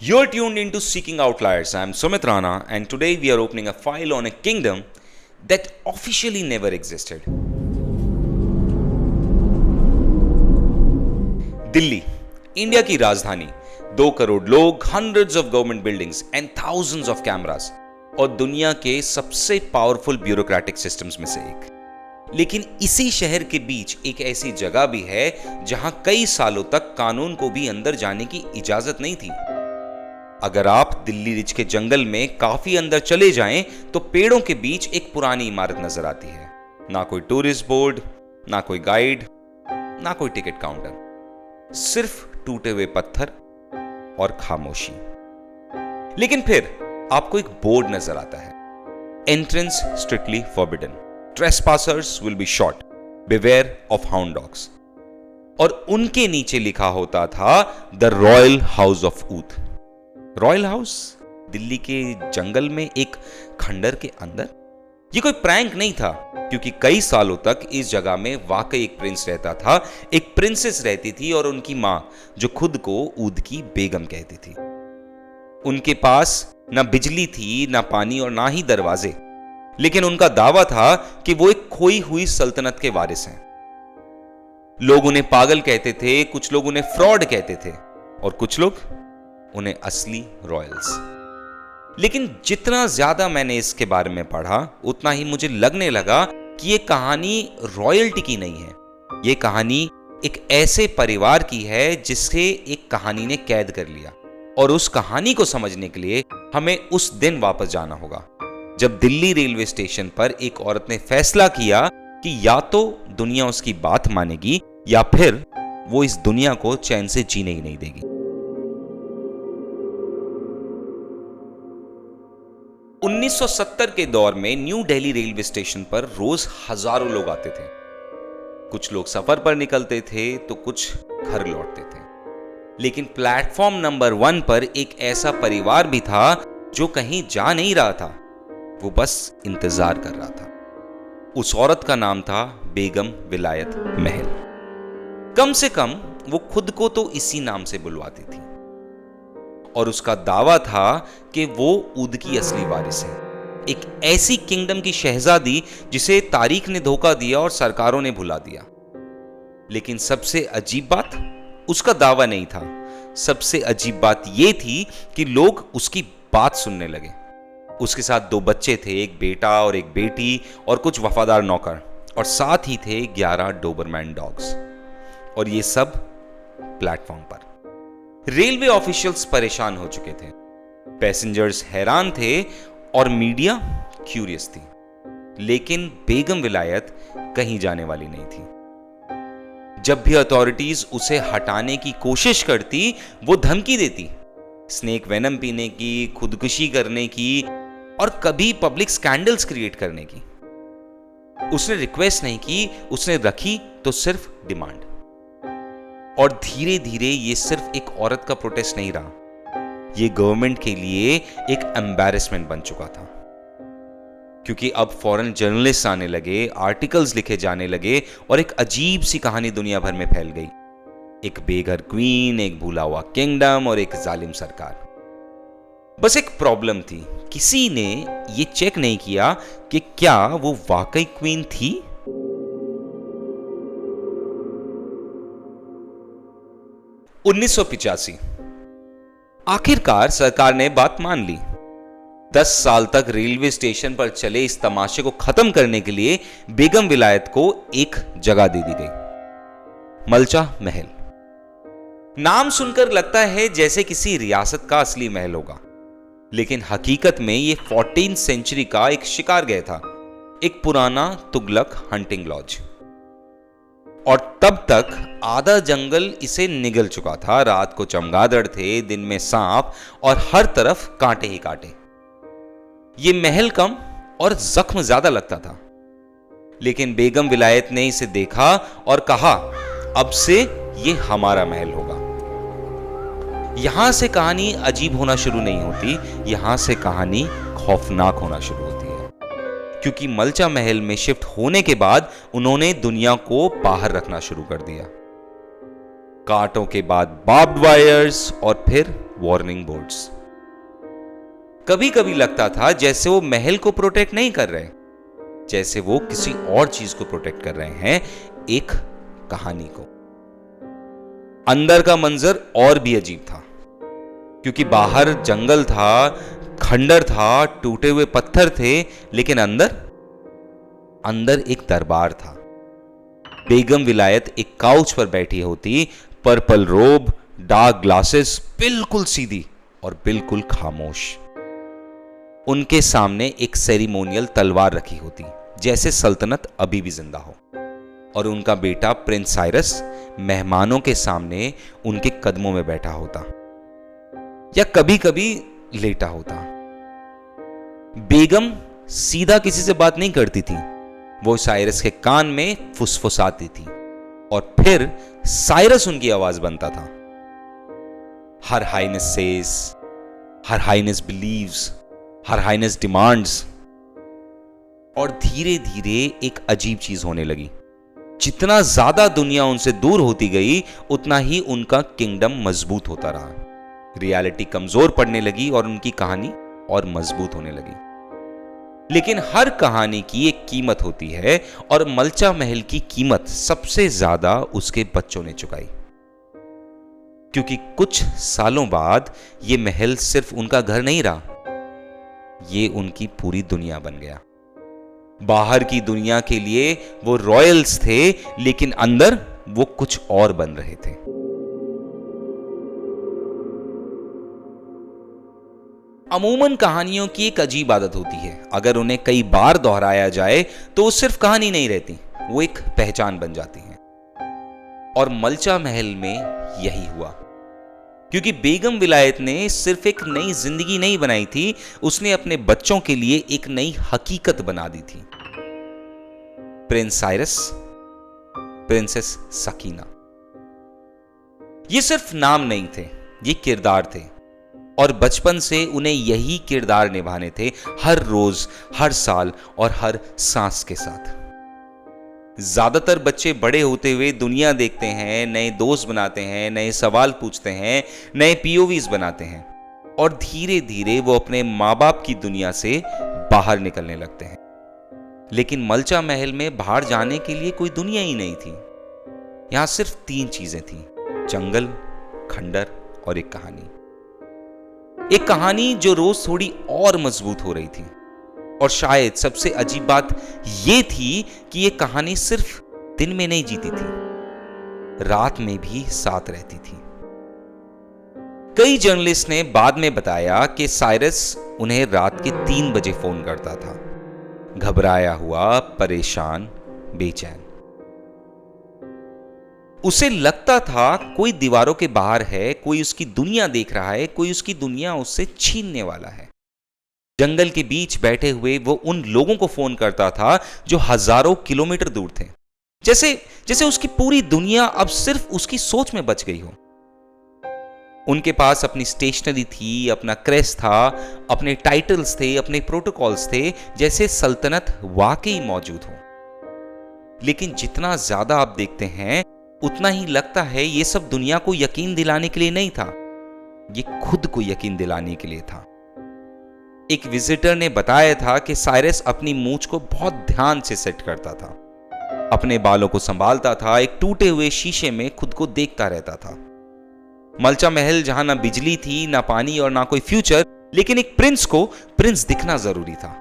You're tuned into Seeking Outliers. I'm Sumit Rana, and today we are opening a file on a kingdom that officially never existed. Delhi, India की राजधानी, 2 करोड़ लोग, hundreds of government buildings and thousands of cameras, और दुनिया के सबसे powerful bureaucratic systems में से एक। लेकिन इसी शहर के बीच एक ऐसी जगह भी है जहां कई सालों तक कानून को भी अंदर जाने की इजाजत नहीं थी। अगर आप दिल्ली रिज के जंगल में काफी अंदर चले जाएं तो पेड़ों के बीच एक पुरानी इमारत नजर आती है। ना कोई टूरिस्ट बोर्ड, ना कोई गाइड, ना कोई टिकट काउंटर, सिर्फ टूटे हुए पत्थर और खामोशी। लेकिन फिर आपको एक बोर्ड नजर आता है, entrance strictly forbidden, trespassers will be shot, beware of hound dogs. और उनके नीचे लिखा होता था the royal house of Oudh. Royal house Delhi के जंगल में एक खंडर के अंदर। ये कोई प्रैंक नहीं था, क्योंकि कई सालों तक इस जगह में वाकई एक प्रिंस रहता था, एक प्रिंसेस रहती थी और उनकी मां जो खुद को ऊद की बेगम कहती थी। उनके पास ना बिजली थी, ना पानी और ना ही दरवाजे, लेकिन उनका दावा था कि वो एक खोई हुई सल्तनत के वारिस हैं। लोग उन्हें पागल कहते थे, कुछ लोग उन्हें फ्रॉड कहते थे और कुछ लोग उन्हें असली रॉयल्स। लेकिन जितना ज्यादा मैंने इसके बारे में पढ़ा, उतना ही मुझे लगने लगा कि ये कहानी रॉयल्टी की नहीं है। ये कहानी एक ऐसे परिवार की है जिसे एक कहानी ने कैद कर लिया। और उस कहानी को समझने के लिए हमें उस दिन वापस जाना होगा जब दिल्ली रेलवे स्टेशन पर एक औरत ने फैसला किया कि या तो दुनिया उसकी बात मानेगी या फिर वो इस दुनिया को चैन से जीने ही नहीं देगी। 1970 के दौर में न्यू दिल्ली रेलवे स्टेशन पर रोज हजारों लोग आते थे। कुछ लोग सफर पर निकलते थे तो कुछ घर लौटते थे। लेकिन प्लेटफॉर्म नंबर 1 पर एक ऐसा परिवार भी था जो कहीं जा नहीं रहा था, वो बस इंतजार कर रहा था। उस औरत का नाम था बेगम विलायत महल। कम से कम वो खुद को तो इसी नाम से बुलवाती थी और उसका दावा था कि वो ऊद की असली वारिस है, एक ऐसी किंगडम की शहजादी जिसे तारीख ने धोखा दिया और सरकारों ने भुला दिया। लेकिन सबसे अजीब बात उसका दावा नहीं था। सबसे अजीब बात यह थी कि लोग उसकी बात सुनने लगे। उसके साथ 2 बच्चे थे, एक बेटा और एक बेटी, और कुछ वफादार नौकर, और साथ ही थे 11 डोबरमैन डॉग्स। और ये सब प्लेटफॉर्म पर। रेलवे ऑफिशियल्स परेशान हो चुके थे, पैसेंजर्स हैरान थे और मीडिया क्यूरियस थी। लेकिन बेगम विलायत कहीं जाने वाली नहीं थी। जब भी अथॉरिटीज उसे हटाने की कोशिश करती, वो धमकी देती, स्नेक वेनम पीने की, खुदकुशी करने की और कभी पब्लिक स्कैंडल्स क्रिएट करने की। उसने रिक्वेस्ट नहीं की, उसने रखी तो सिर्फ डिमांड। और धीरे धीरे ये सिर्फ एक औरत का प्रोटेस्ट नहीं रहा, ये गवर्नमेंट के लिए एक एम्बैरेसमेंट बन चुका था। क्योंकि अब फॉरेन जर्नलिस्ट आने लगे, आर्टिकल्स लिखे जाने लगे और एक अजीब सी कहानी दुनिया भर में फैल गई। एक बेघर क्वीन, एक भूला हुआ किंगडम और एक जालिम सरकार। बस एक प्रॉब्लम थी, किसी ने ये चेक नहीं किया कि क्या वो वाकई क्वीन थी। $1985 आखिरकार सरकार ने बात मान ली। 10 साल तक रेलवे स्टेशन पर चले इस तमाशे को खत्म करने के लिए बेगम विलायत को एक जगह दे दी गई, मलचा महल। नाम सुनकर लगता है जैसे किसी रियासत का असली महल होगा, लेकिन हकीकत में यह 14वीं सेंचुरी का एक शिकारगृह था, एक पुराना तुगलक हंटिंग लॉज। और तब तक आधा जंगल इसे निगल चुका था। रात को चमगादड़ थे, दिन में सांप और हर तरफ कांटे ही कांटे। ये महल कम और जख्म ज्यादा लगता था, लेकिन बेगम विलायत ने इसे देखा और कहा, अब से ये हमारा महल होगा। यहां से कहानी अजीब होना शुरू नहीं होती, यहां से कहानी खौफनाक होना शुरू होती है। क्योंकि मलचा महल में शिफ्ट होने के बाद उन्होंने दुनिया को बाहर रखना शुरू कर दिया। कांटों के बाद बार्ब्ड वायर्स और फिर वार्निंग बोर्ड्स। कभी कभी लगता था जैसे वो महल को प्रोटेक्ट नहीं कर रहे, जैसे वो किसी और चीज को प्रोटेक्ट कर रहे हैं, एक कहानी को। अंदर का मंजर और भी अजीब था, क्योंकि बाहर जंगल था, खंडर था, टूटे हुए पत्थर थे, लेकिन अंदर एक दरबार था। बेगम विलायत एक काउच पर बैठी होती, पर्पल रोब, डार्क ग्लासेस, बिल्कुल सीधी और बिल्कुल खामोश। उनके सामने एक सेरेमोनियल तलवार रखी होती, जैसे सल्तनत अभी भी जिंदा हो, और उनका बेटा प्रिंस साइरस मेहमानों के सामने उनके कदमों में बैठा होता या कभी कभी लेटा होता। बेगम सीधा किसी से बात नहीं करती थी, वो साइरस के कान में फुसफुसाती थी और फिर साइरस उनकी आवाज बनता था। हर हाइनेस सेज, हर हाइनेस बिलीव्स, हर हाइनेस डिमांड्स। और धीरे धीरे एक अजीब चीज होने लगी। जितना ज्यादा दुनिया उनसे दूर होती गई, उतना ही उनका किंगडम मजबूत होता रहा। रियलिटी कमजोर पड़ने लगी और उनकी कहानी और मजबूत होने लगी। लेकिन हर कहानी की एक कीमत होती है, और मल्चा महल की कीमत सबसे ज्यादा उसके बच्चों ने चुकाई। क्योंकि कुछ सालों बाद यह महल सिर्फ उनका घर नहीं रहा, ये उनकी पूरी दुनिया बन गया। बाहर की दुनिया के लिए वो रॉयल्स थे, लेकिन अंदर वो कुछ और बन रहे थे। अमूमन कहानियों की एक अजीब आदत होती है, अगर उन्हें कई बार दोहराया जाए तो वो सिर्फ कहानी नहीं रहती, वो एक पहचान बन जाती है। और मल्चा महल में यही हुआ, क्योंकि बेगम विलायत ने सिर्फ एक नई जिंदगी नहीं बनाई थी, उसने अपने बच्चों के लिए एक नई हकीकत बना दी थी। प्रिंस साइरस, प्रिंसेस सकीना, ये सिर्फ नाम नहीं थे, ये किरदार थे, और बचपन से उन्हें यही किरदार निभाने थे, हर रोज, हर साल और हर सांस के साथ। ज्यादातर बच्चे बड़े होते हुए दुनिया देखते हैं, नए दोस्त बनाते हैं, नए सवाल पूछते हैं, नए पीओवीज बनाते हैं, और धीरे धीरे वो अपने माँ बाप की दुनिया से बाहर निकलने लगते हैं। लेकिन मल्चा महल में बाहर जाने के लिए कोई दुनिया ही नहीं थी। यहां सिर्फ 3 चीजें थी, जंगल, खंडर और एक कहानी। एक कहानी जो रोज थोड़ी और मजबूत हो रही थी। और शायद सबसे अजीब बात यह थी कि यह कहानी सिर्फ दिन में नहीं जीती थी, रात में भी साथ रहती थी। कई जर्नलिस्ट ने बाद में बताया कि साइरस उन्हें रात के 3 बजे फोन करता था, घबराया हुआ, परेशान, बेचैन। उसे लगता था कोई दीवारों के बाहर है, कोई उसकी दुनिया देख रहा है, कोई उसकी दुनिया उससे छीनने वाला है। जंगल के बीच बैठे हुए वो उन लोगों को फोन करता था जो हजारों किलोमीटर दूर थे, जैसे उसकी पूरी दुनिया अब सिर्फ उसकी सोच में बच गई हो। उनके पास अपनी स्टेशनरी थी, अपना क्रेस्ट था, अपने टाइटल्स थे, अपने प्रोटोकॉल्स थे, जैसे सल्तनत वाकई मौजूद हो। लेकिन जितना ज्यादा आप देखते हैं, उतना ही लगता है ये सब दुनिया को यकीन दिलाने के लिए नहीं था, ये खुद को यकीन दिलाने के लिए था। एक विजिटर ने बताया था कि साइरस अपनी मूंछ को बहुत ध्यान से सेट करता था, अपने बालों को संभालता था, एक टूटे हुए शीशे में खुद को देखता रहता था। मल्चा महल जहां ना बिजली थी, ना पानी और ना कोई फ्यूचर, लेकिन एक प्रिंस को प्रिंस दिखना जरूरी था।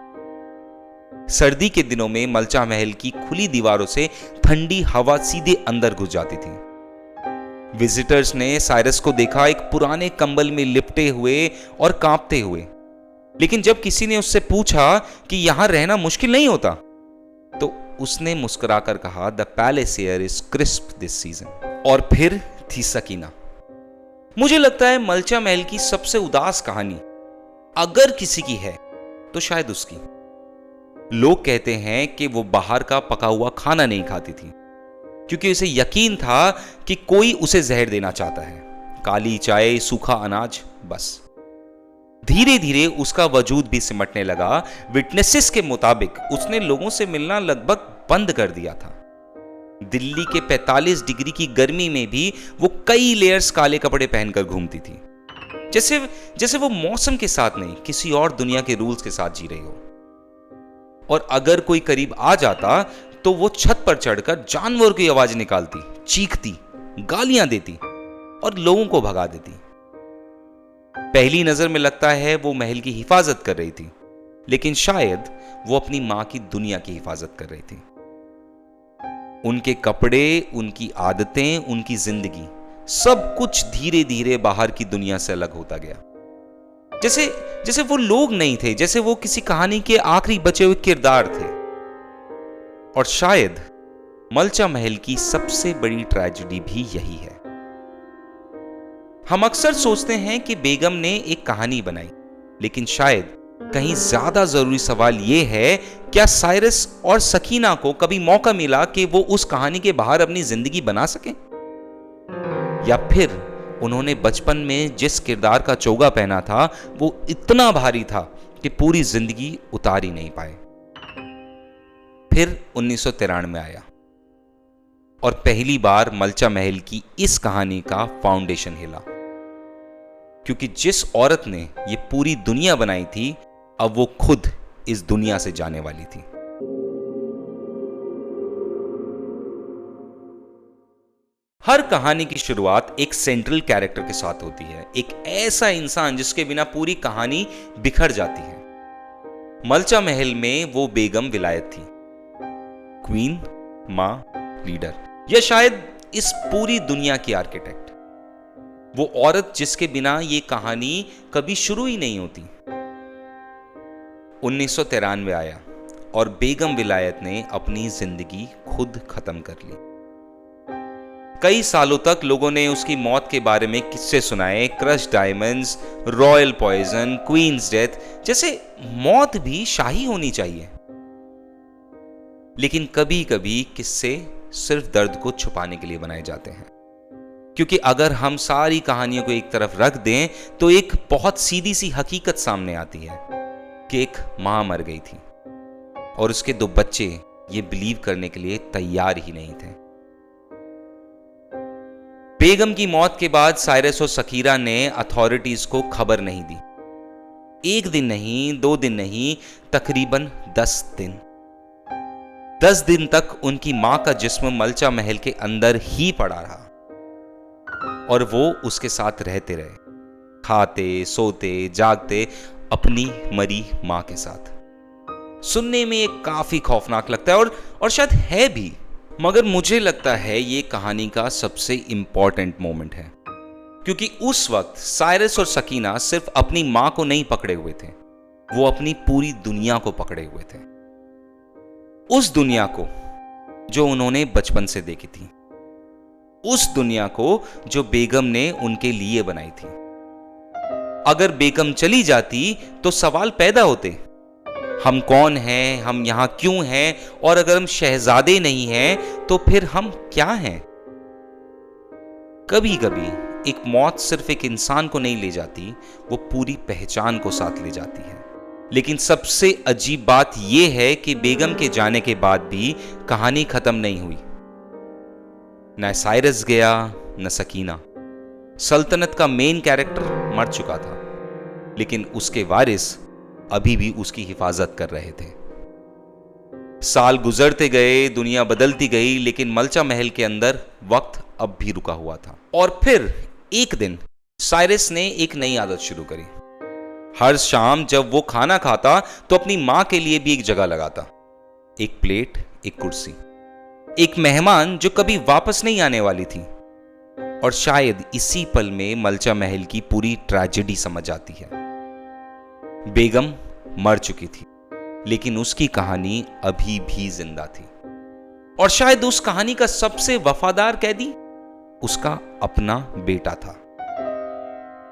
सर्दी के दिनों में मल्चा महल की खुली दीवारों से ठंडी हवा सीधे अंदर घुस जाती थी। विजिटर्स ने साइरस को देखा एक पुराने कंबल में लिपटे हुए और कांपते हुए। लेकिन जब किसी ने उससे पूछा कि यहां रहना मुश्किल नहीं होता, तो उसने मुस्कुराकर कहा, the palace air is crisp this season. और फिर थी सकीना। मुझे लगता है मल्चा महल की सबसे उदास कहानी अगर किसी की है तो शायद उसकी। लोग कहते हैं कि वो बाहर का पका हुआ खाना नहीं खाती थी, क्योंकि उसे यकीन था कि कोई उसे जहर देना चाहता है। काली चाय, सूखा अनाज, बस। धीरे धीरे उसका वजूद भी सिमटने लगा। विटनेसेस के मुताबिक उसने लोगों से मिलना लगभग बंद कर दिया था। दिल्ली के 45 डिग्री की गर्मी में भी वो कई लेयर्स काले कपड़े पहनकर घूमती थी। जैसे जैसे वो मौसम के साथ नहीं, किसी और दुनिया के रूल्स के साथ जी रही हो। और अगर कोई करीब आ जाता तो वो छत पर चढ़कर जानवर की आवाज निकालती, चीखती, गालियां देती और लोगों को भगा देती। पहली नजर में लगता है वो महल की हिफाजत कर रही थी, लेकिन शायद वो अपनी मां की दुनिया की हिफाजत कर रही थी। उनके कपड़े, उनकी आदतें, उनकी जिंदगी, सब कुछ धीरे धीरे बाहर की दुनिया से अलग होता गया। जैसे जैसे वो लोग नहीं थे, जैसे वो किसी कहानी के आखिरी बचे हुए किरदार थे। और शायद मलचा महल की सबसे बड़ी ट्रेजेडी भी यही है। हम अक्सर सोचते हैं कि बेगम ने एक कहानी बनाई, लेकिन शायद कहीं ज्यादा जरूरी सवाल यह है, क्या साइरस और सकीना को कभी मौका मिला कि वो उस कहानी के बाहर अपनी जिंदगी बना सकें? या फिर उन्होंने बचपन में जिस किरदार का चोगा पहना था वो इतना भारी था कि पूरी जिंदगी उतार ही नहीं पाए। फिर 1993 आया और पहली बार मलचा महल की इस कहानी का फाउंडेशन हिला, क्योंकि जिस औरत ने ये पूरी दुनिया बनाई थी, अब वो खुद इस दुनिया से जाने वाली थी। हर कहानी की शुरुआत एक सेंट्रल कैरेक्टर के साथ होती है, एक ऐसा इंसान जिसके बिना पूरी कहानी बिखर जाती है। मलचा महल में वो बेगम विलायत थी, क्वीन, मां, लीडर, या शायद इस पूरी दुनिया की आर्किटेक्ट। वो औरत जिसके बिना ये कहानी कभी शुरू ही नहीं होती। 1993 आया और बेगम विलायत ने अपनी जिंदगी खुद खत्म कर ली। कई सालों तक लोगों ने उसकी मौत के बारे में किस्से सुनाए, crush diamonds, royal poison, queens death, जैसे मौत भी शाही होनी चाहिए। लेकिन कभी कभी किस्से सिर्फ दर्द को छुपाने के लिए बनाए जाते हैं, क्योंकि अगर हम सारी कहानियों को एक तरफ रख दें तो एक बहुत सीधी सी हकीकत सामने आती है कि एक मां मर गई थी और उसके 2 बच्चे ये बिलीव करने के लिए तैयार ही नहीं थे। बेगम की मौत के बाद साइरस और सकीरा ने अथॉरिटीज को खबर नहीं दी। 1 दिन नहीं, 2 दिन नहीं, तकरीबन 10 दिन। 10 दिन तक उनकी मां का जिस्म मलचा महल के अंदर ही पड़ा रहा और वो उसके साथ रहते रहे, खाते, सोते, जागते अपनी मरी मां के साथ। सुनने में एक काफी खौफनाक लगता है और शायद है भी, मगर मुझे लगता है ये कहानी का सबसे इंपॉर्टेंट मोमेंट है, क्योंकि उस वक्त साइरस और सकीना सिर्फ अपनी मां को नहीं पकड़े हुए थे, वो अपनी पूरी दुनिया को पकड़े हुए थे। उस दुनिया को जो उन्होंने बचपन से देखी थी, उस दुनिया को जो बेगम ने उनके लिए बनाई थी। अगर बेगम चली जाती तो सवाल पैदा होते, हम कौन हैं, हम यहां क्यों हैं, और अगर हम शहजादे नहीं हैं तो फिर हम क्या हैं? कभी कभी एक मौत सिर्फ एक इंसान को नहीं ले जाती, वो पूरी पहचान को साथ ले जाती है। लेकिन सबसे अजीब बात यह है कि बेगम के जाने के बाद भी कहानी खत्म नहीं हुई। न साइरस गया, न सकीना। सल्तनत का मेन कैरेक्टर मर चुका था, लेकिन उसके वारिस अभी भी उसकी हिफाजत कर रहे थे। साल गुजरते गए, दुनिया बदलती गई, लेकिन मलचा महल के अंदर वक्त अब भी रुका हुआ था। और फिर एक दिन साइरस ने एक नई आदत शुरू करी। हर शाम जब वो खाना खाता तो अपनी मां के लिए भी एक जगह लगाता, एक प्लेट, एक कुर्सी, एक मेहमान जो कभी वापस नहीं आने वाली थी। और शायद इसी पल में मलचा महल की पूरी ट्रेजेडी समझ आती है। बेगम मर चुकी थी, लेकिन उसकी कहानी अभी भी जिंदा थी। और शायद उस कहानी का सबसे वफादार कैदी उसका अपना बेटा था।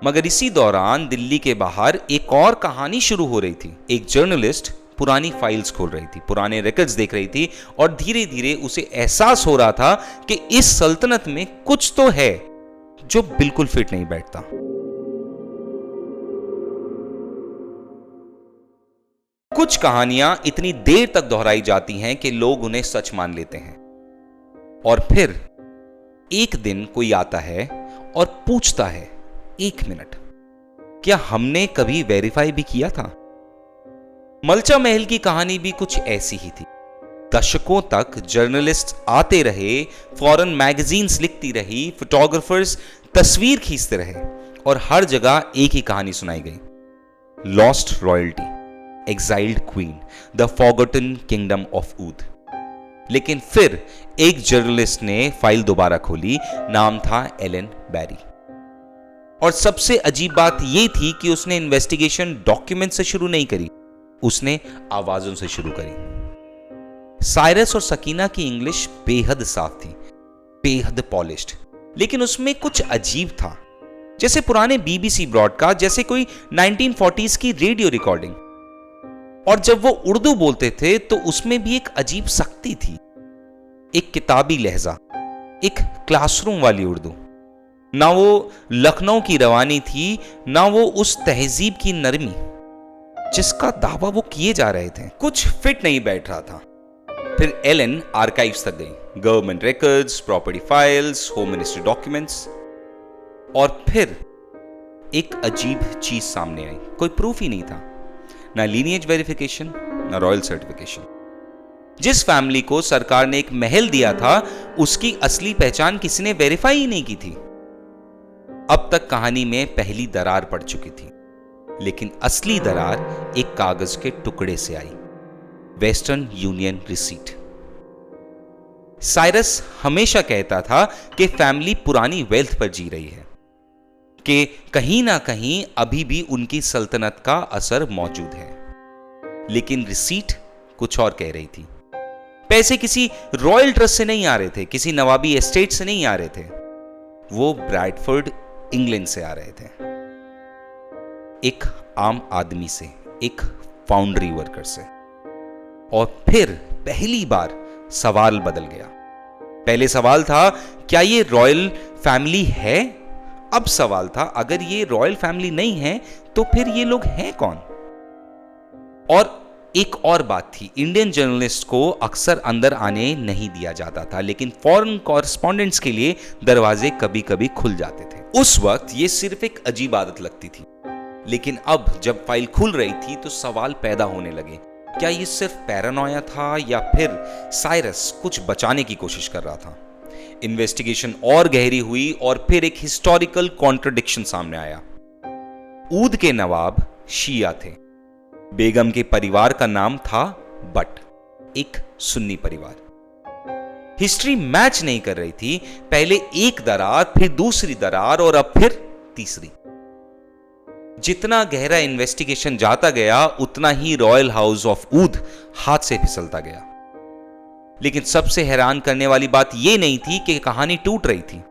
मगर इसी दौरान दिल्ली के बाहर एक और कहानी शुरू हो रही थी। एक जर्नलिस्ट पुरानी फाइल्स खोल रही थी, पुराने रिकॉर्ड्स देख रही थी, और धीरे धीरे उसे एहसास हो रहा था कि इस सल्तनत में कुछ तो है जो बिल्कुल फिट नहीं बैठता। कुछ कहानियां इतनी देर तक दोहराई जाती हैं कि लोग उन्हें सच मान लेते हैं, और फिर एक दिन कोई आता है और पूछता है, 1 मिनट, क्या हमने कभी वेरीफाई भी किया था? मल्चा महल की कहानी भी कुछ ऐसी ही थी। दशकों तक जर्नलिस्ट आते रहे, फॉरेन मैगजीन्स लिखती रही, फोटोग्राफर्स तस्वीर खींचते रहे और हर जगह एक ही कहानी सुनाई गई। Lost royalty, exiled queen, the forgotten kingdom of Oudh. लेकिन फिर एक जर्नलिस्ट ने फाइल दोबारा खोली, नाम था एलन बैरी। और सबसे अजीब बात यह थी कि उसने इन्वेस्टिगेशन डॉक्यूमेंट से शुरू नहीं करी, उसने आवाजों से शुरू करी। साइरस और सकीना की इंग्लिश बेहद साफ थी, बेहद पॉलिश्ड, लेकिन उसमें कुछ अजीब था, जैसे पुराने बीबीसी ब्रॉडकास्ट, जैसे कोई 1940s की रेडियो रिकॉर्डिंग। और जब वो उर्दू बोलते थे तो उसमें भी एक अजीब सख्ती थी, एक किताबी लहजा, एक क्लासरूम वाली उर्दू। ना वो लखनऊ की रवानी थी, ना वो उस तहजीब की नरमी जिसका दावा वो किए जा रहे थे। कुछ फिट नहीं बैठ रहा था। फिर एलन आर्काइव्स तक गई, government records, property files, home ministry documents, और फिर एक अजीब चीज सामने आई। कोई प्रूफ ही नहीं था, ना लीनिएज वेरिफिकेशन, ना रॉयल सर्टिफिकेशन। जिस फैमिली को सरकार ने एक महल दिया था, उसकी असली पहचान किसी ने वेरीफाई ही नहीं की थी। अब तक कहानी में पहली दरार पड़ चुकी थी, लेकिन असली दरार एक कागज के टुकड़े से आई, वेस्टर्न यूनियन रिसीट। साइरस हमेशा कहता था कि फैमिली पुरानी वेल्थ पर जी रही है, कि कहीं ना कहीं अभी भी उनकी सल्तनत का असर मौजूद है। लेकिन रिसीट कुछ और कह रही थी। पैसे किसी रॉयल ट्रस्ट से नहीं आ रहे थे, किसी नवाबी एस्टेट से नहीं आ रहे थे, वो ब्रैडफोर्ड इंग्लैंड से आ रहे थे। एक आम आदमी से, एक फाउंड्री वर्कर से। और फिर पहली बार सवाल बदल गया। पहले सवाल था, क्या ये रॉयल फैमिली है? अब सवाल था, अगर ये रॉयल फैमिली नहीं है तो फिर ये लोग हैं कौन? और एक और बात थी, इंडियन जर्नलिस्ट को अक्सर अंदर आने नहीं दिया जाता था, लेकिन फॉरेन कॉरेस्पॉन्डेंट्स के लिए दरवाजे कभी कभी खुल जाते थे। उस वक्त ये सिर्फ एक अजीब आदत लगती थी, लेकिन अब जब फाइल खुल रही थी तो सवाल पैदा होने लगे। क्या ये सिर्फ पैरानोया था या फिर साइरस कुछ बचाने की कोशिश कर रहा था? इन्वेस्टिगेशन और गहरी हुई और फिर एक हिस्टोरिकल कॉन्ट्रडिक्शन सामने आया। ऊद के नवाब शिया थे, बेगम के परिवार का नाम था बट, एक सुन्नी परिवार। हिस्ट्री मैच नहीं कर रही थी, पहले एक दरार, फिर दूसरी दरार और अब फिर तीसरी। जितना गहरा इन्वेस्टिगेशन जाता गया, उतना ही रॉयल हाउस ऑफ ऊद हाथ से फिसलता गया। लेकिन सबसे हैरान करने वाली बात यह नहीं थी कि कहानी टूट रही थी।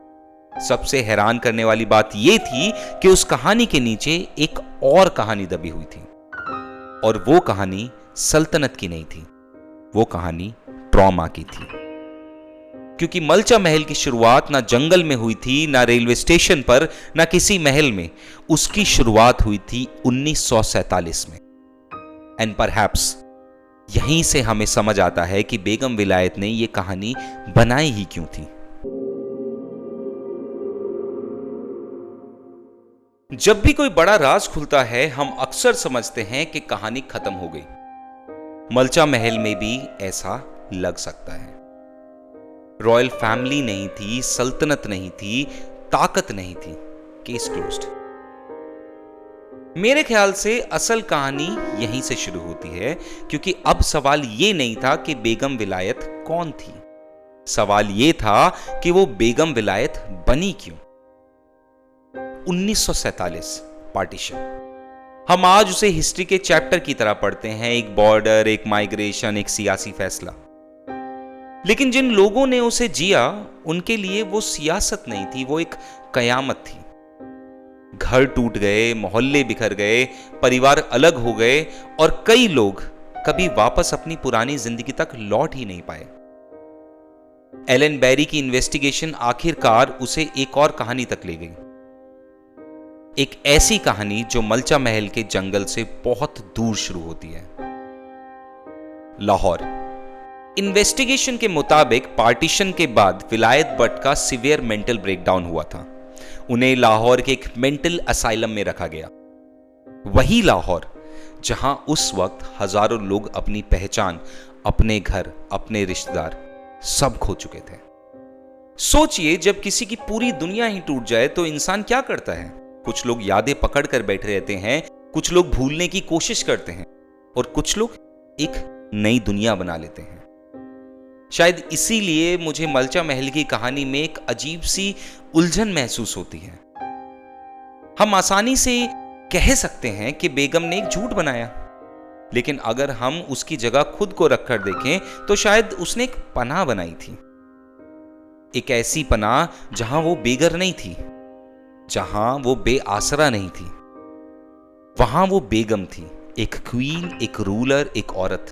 सबसे हैरान करने वाली बात यह थी कि उस कहानी के नीचे एक और कहानी दबी हुई थी, और वो कहानी सल्तनत की नहीं थी, वो कहानी ट्रॉमा की थी। क्योंकि मल्चा महल की शुरुआत ना जंगल में हुई थी, ना रेलवे स्टेशन पर, ना किसी महल में। उसकी शुरुआत हुई थी 1947 में। एंड परहैप्स यहीं से हमें समझ आता है कि बेगम विलायत ने यह कहानी बनाई ही क्यों थी। जब भी कोई बड़ा राज खुलता है, हम अक्सर समझते हैं कि कहानी खत्म हो गई। मल्चा महल में भी ऐसा लग सकता है। रॉयल फैमिली नहीं थी, सल्तनत नहीं थी, ताकत नहीं थी, केस क्लोज्ड। मेरे ख्याल से असल कहानी यहीं से शुरू होती है, क्योंकि अब सवाल यह नहीं था कि बेगम विलायत कौन थी, सवाल यह था कि वो बेगम विलायत बनी क्यों। 1947 पार्टीशन, हम आज उसे हिस्ट्री के चैप्टर की तरह पढ़ते हैं, एक बॉर्डर, एक माइग्रेशन, एक सियासी फैसला। लेकिन जिन लोगों ने उसे जिया, उनके लिए वो सियासत नहीं थी, वो एक कयामत थी। घर टूट गए, मोहल्ले बिखर गए, परिवार अलग हो गए, और कई लोग कभी वापस अपनी पुरानी जिंदगी तक लौट ही नहीं पाए। एलन बैरी की इन्वेस्टिगेशन आखिरकार उसे एक और कहानी तक ले गई, एक ऐसी कहानी जो मल्चा महल के जंगल से बहुत दूर शुरू होती है। लाहौर। इन्वेस्टिगेशन के मुताबिक पार्टीशन के बाद विलायत बट का सीवियर मेंटल ब्रेकडाउन हुआ था। उन्हें लाहौर के एक मेंटल असाइलम में रखा गया। वही लाहौर जहां उस वक्त हजारों लोग अपनी पहचान, अपने घर, अपने रिश्तेदार सब खो चुके थे। सोचिए, जब किसी की पूरी दुनिया ही टूट जाए तो इंसान क्या करता है? कुछ लोग यादें पकड़ कर बैठे रहते हैं, कुछ लोग भूलने की कोशिश करते हैं और कुछ लोग एक नई दुनिया बना लेते हैं। शायद इसीलिए मुझे मलचा महल की कहानी में एक अजीब सी उलझन महसूस होती है। हम आसानी से कह सकते हैं कि बेगम ने एक झूठ बनाया, लेकिन अगर हम उसकी जगह खुद को रखकर देखें तो शायद उसने एक पनाह बनाई थी। एक ऐसी पनाह जहां वो बेघर नहीं थी, जहां वो बेआसरा नहीं थी। वहां वो बेगम थी, एक क्वीन, एक रूलर, एक औरत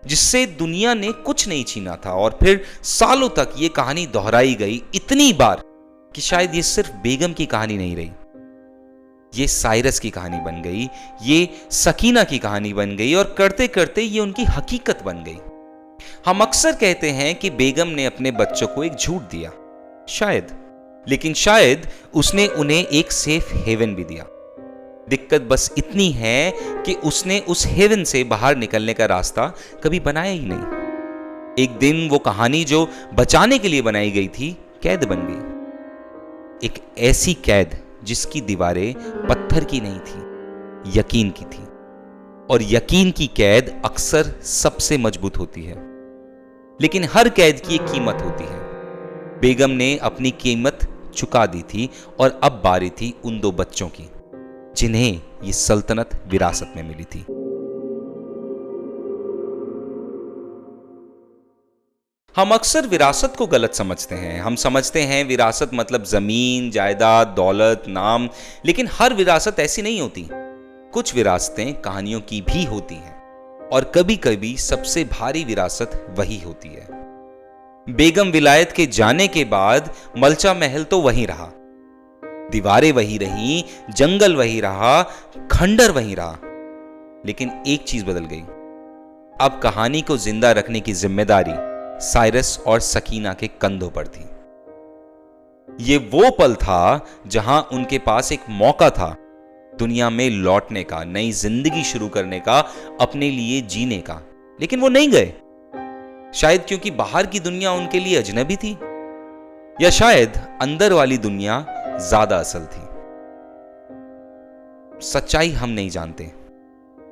जिससे दुनिया ने कुछ नहीं छीना था। और फिर सालों तक ये कहानी दोहराई गई इतनी बार कि शायद ये सिर्फ बेगम की कहानी नहीं रही, ये साइरस की कहानी बन गई, ये सकीना की कहानी बन गई और करते करते ये उनकी हकीकत बन गई। हम अक्सर कहते हैं कि बेगम ने अपने बच्चों को एक झूठ दिया, शायद, लेकिन शायद उसने उन्हें एक सेफ हेवन भी दिया। दिक्कत बस इतनी है कि उसने उस हेवन से बाहर निकलने का रास्ता कभी बनाया ही नहीं। एक दिन वो कहानी जो बचाने के लिए बनाई गई थी कैद बन गई, एक ऐसी कैद जिसकी दीवारें पत्थर की नहीं थी, यकीन की थी। और यकीन की कैद अक्सर सबसे मजबूत होती है, लेकिन हर कैद की एक कीमत होती है। बेगम ने अपनी कीमत चुका दी थी और अब बारी थी उन दो बच्चों की जिन्हें ये सल्तनत विरासत में मिली थी। हम अक्सर विरासत को गलत समझते हैं। हम समझते हैं विरासत मतलब जमीन, जायदाद, दौलत, नाम, लेकिन हर विरासत ऐसी नहीं होती। कुछ विरासतें कहानियों की भी होती हैं और कभी कभी सबसे भारी विरासत वही होती है। बेगम विलायत के जाने के बाद मलचा महल तो वहीं रहा, दीवारें वही रहीं, जंगल वही रहा, खंडर वही रहा, लेकिन एक चीज बदल गई। अब कहानी को जिंदा रखने की जिम्मेदारी साइरस और सकीना के कंधों पर थी। ये वो पल था जहां उनके पास एक मौका था दुनिया में लौटने का, नई जिंदगी शुरू करने का, अपने लिए जीने का, लेकिन वो नहीं गए। शायद क्योंकि बाहर की दुनिया उनके लिए अजनबी थी, या शायद अंदर वाली दुनिया ज्यादा असल थी। सच्चाई हम नहीं जानते,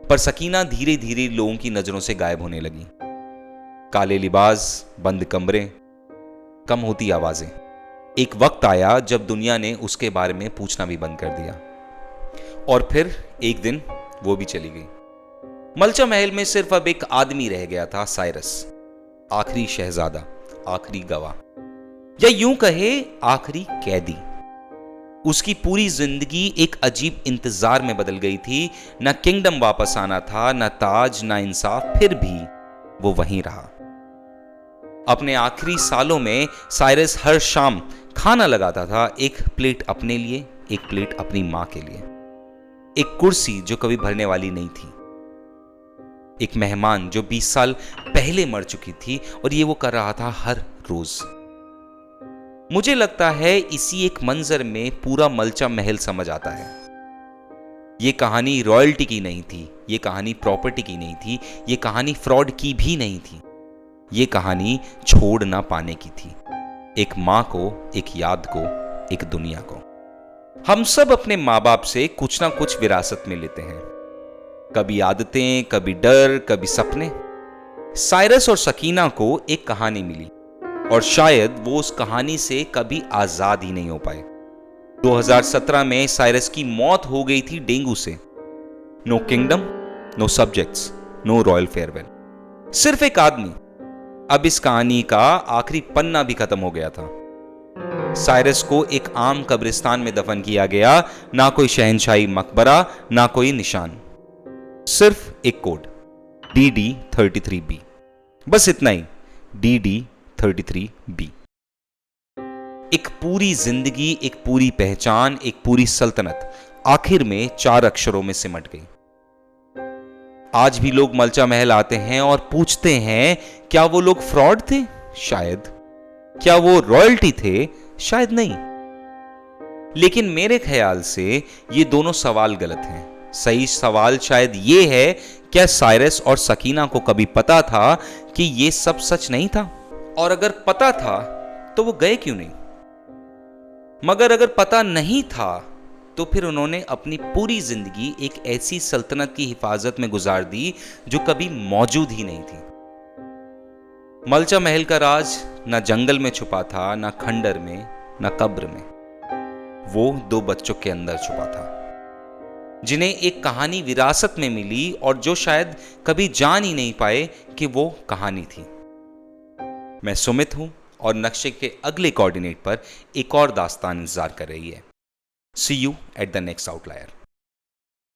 पर सकीना धीरे धीरे लोगों की नजरों से गायब होने लगी। काले लिबास, बंद कमरे, कम होती आवाजें। एक वक्त आया जब दुनिया ने उसके बारे में पूछना भी बंद कर दिया। और फिर एक दिन वो भी चली गई। मलचा महल में सिर्फ अब एक आदमी रह गया था, साइरस, आखिरी शहजादा, आखिरी गवाह, या यूं कहे आखिरी कैदी। उसकी पूरी जिंदगी एक अजीब इंतजार में बदल गई थी। न किंगडम वापस आना था, न ताज, न इंसाफ, फिर भी वो वहीं रहा। अपने आखिरी सालों में साइरस हर शाम खाना लगाता था, एक प्लेट अपने लिए, एक प्लेट अपनी मां के लिए, एक कुर्सी जो कभी भरने वाली नहीं थी, एक मेहमान जो 20 साल पहले मर चुकी थी, और ये वो कर रहा था हर रोज। मुझे लगता है इसी एक मंजर में पूरा मलचा महल समझ आता है। ये कहानी रॉयल्टी की नहीं थी, ये कहानी प्रॉपर्टी की नहीं थी, ये कहानी फ्रॉड की भी नहीं थी, ये कहानी छोड़ ना पाने की थी। एक मां को, एक याद को, एक दुनिया को। हम सब अपने माँ बाप से कुछ ना कुछ विरासत में लेते हैं, कभी आदतें, कभी डर, कभी सपने। साइरस और सकीना को एक कहानी मिली और शायद वो उस कहानी से कभी आजाद ही नहीं हो पाए। 2017 में साइरस की मौत हो गई थी डेंगू से। No kingdom, no subjects, no royal farewell, सिर्फ एक आदमी। अब इस कहानी का आखिरी पन्ना भी खत्म हो गया था। साइरस को एक आम कब्रिस्तान में दफन किया गया, ना कोई शहंशाही मकबरा, ना कोई निशान, सिर्फ एक कोड, DD33B, बस इतना ही, DD33B। एक पूरी जिंदगी, एक पूरी पहचान, एक पूरी सल्तनत आखिर में 4 अक्षरों में सिमट गई। आज भी लोग मलचा महल आते हैं और पूछते हैं, क्या वो लोग फ्रॉड थे? शायद। क्या वो रॉयल्टी थे? शायद नहीं। लेकिन मेरे ख्याल से ये दोनों सवाल गलत हैं। सही सवाल शायद ये है, क्या साइरस और सकीना को कभी पता था कि ये सब सच नहीं था? और अगर पता था तो वो गए क्यों नहीं? मगर अगर पता नहीं था तो फिर उन्होंने अपनी पूरी जिंदगी एक ऐसी सल्तनत की हिफाजत में गुजार दी जो कभी मौजूद ही नहीं थी। मलचा महल का राज ना जंगल में छुपा था, ना खंडर में, ना कब्र में। वो दो बच्चों के अंदर छुपा था, जिन्हें एक कहानी विरासत में मिली और जो शायद कभी जान ही नहीं पाए कि वो कहानी थी। मैं सुमित हूं और नक्शे के अगले कोऑर्डिनेट पर एक और दास्तान इंतजार कर रही है। See you at the next outlier.